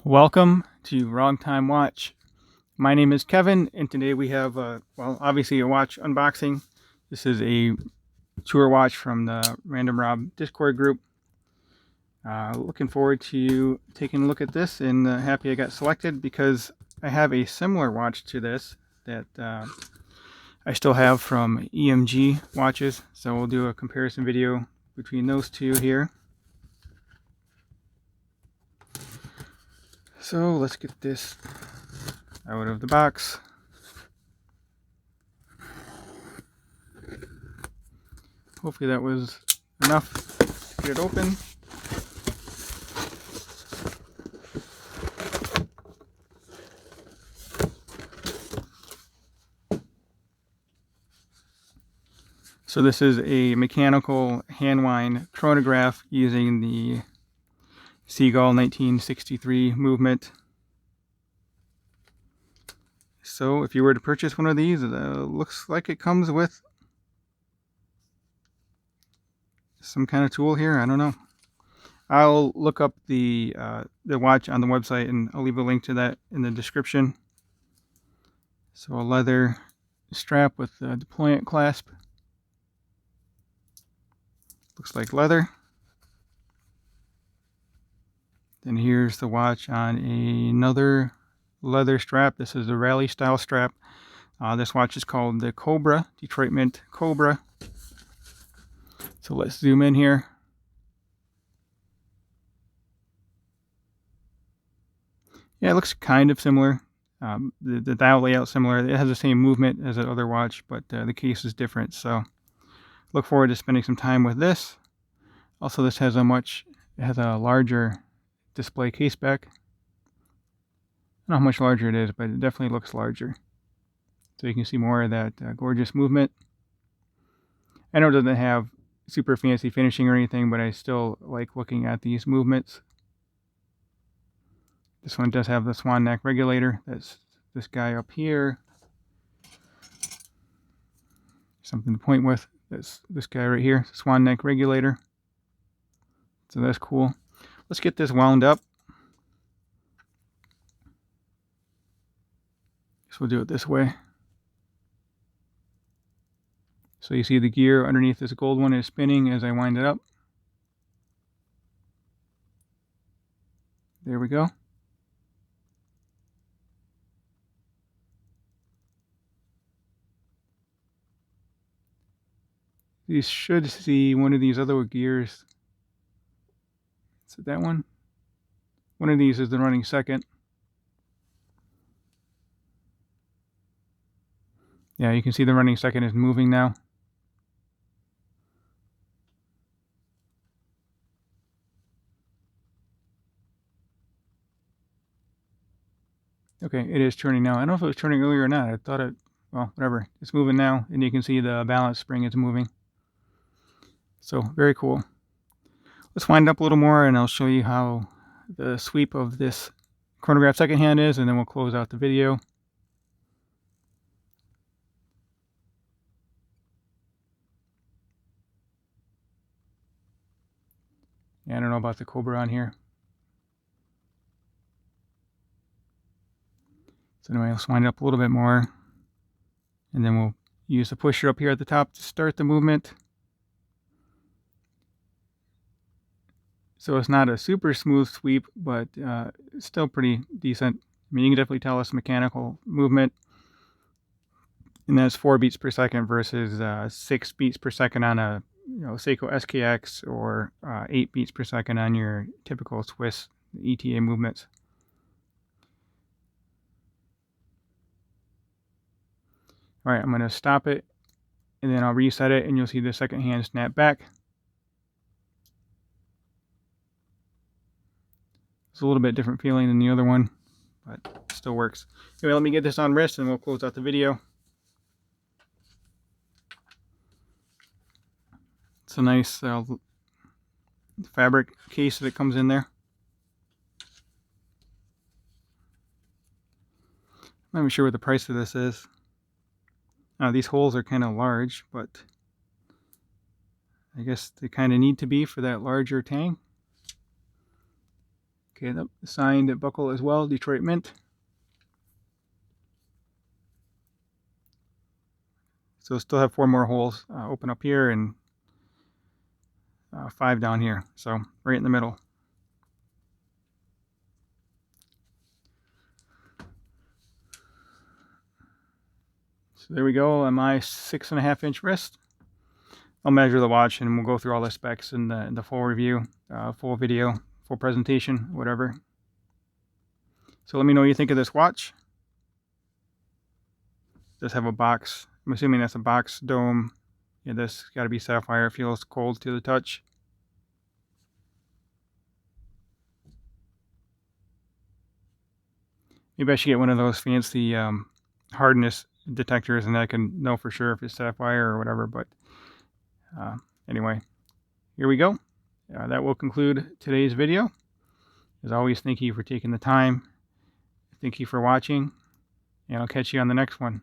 Welcome to Wrong Time Watch. My name is Kevin, and today we have, obviously a watch unboxing. This is a tour watch from the Random Rob Discord group. Looking forward to taking a look at this, and happy I got selected because I have a similar watch to this that I still have from EMG watches. So we'll do a comparison video between those two here. So let's get this out of the box. Hopefully that was enough to get it open. So this is a mechanical hand wind chronograph using the Seagull 1963 movement. So if you were to purchase one of these, it looks like it comes with some kind of tool here. I don't know. I'll look up the watch on the website, and I'll leave a link to that in the description. So a leather strap with a deployant clasp. Looks like leather. Then here's the watch on another leather strap. This is a rally style strap. This watch is called the Cobra, Detroit Mint Cobra. So let's zoom in here. Yeah, it looks kind of similar. The dial layout similar. It has the same movement as the other watch, but the case is different. So look forward to spending some time with this. Also, this has a larger display case back. I don't know how much larger it is, but it definitely looks larger. So you can see more of that gorgeous movement. I know it doesn't have super fancy finishing or anything, but I still like looking at these movements. This one does have the swan neck regulator. That's this guy up here. Something to point with. That's this guy right here, swan neck regulator. So that's cool. Let's get this wound up. So we'll do it this way. So you see the gear underneath this gold one is spinning as I wind it up. There we go. You should see one of these other gears. So that one. One of these is the running second. Yeah, you can see the running second is moving now. Okay, it is turning now. I don't know if it was turning earlier or not. I thought it, well, whatever. It's moving now, and you can see the balance spring is moving. So, very cool. Let's wind up a little more, and I'll show you how the sweep of this chronograph second hand is, and then we'll close out the video. Yeah, I don't know about the Cobra on here. So anyway, let's wind up a little bit more, and then we'll use the pusher up here at the top to start the movement. So it's not a super smooth sweep, but it's still pretty decent. I mean, you can definitely tell it's mechanical movement. And that's 4 beats per second versus 6 beats per second on a Seiko SKX, or 8 beats per second on your typical Swiss ETA movements. All right, I'm going to stop it, and then I'll reset it, and you'll see the second hand snap back. It's a little bit different feeling than the other one, but it still works. Anyway, let me get this on wrist, and we'll close out the video. It's a nice fabric case that comes in there. I'm not even sure what the price of this is. These holes are kind of large, but I guess they kind of need to be for that larger tang. Okay, the signed buckle as well, Detroit Mint. So still have 4 more holes open up here and 5 down here. So right in the middle. So there we go on my 6.5-inch wrist. I'll measure the watch and we'll go through all the specs in the full review, full video, full presentation, whatever. So let me know what you think of this watch. Does have a box. I'm assuming that's a box dome. Yeah, this got to be sapphire. It feels cold to the touch. Maybe I should get one of those fancy hardness detectors, and I can know for sure if it's sapphire or whatever. But anyway, here we go. That will conclude today's video. As always, thank you for taking the time. Thank you for watching, and I'll catch you on the next one.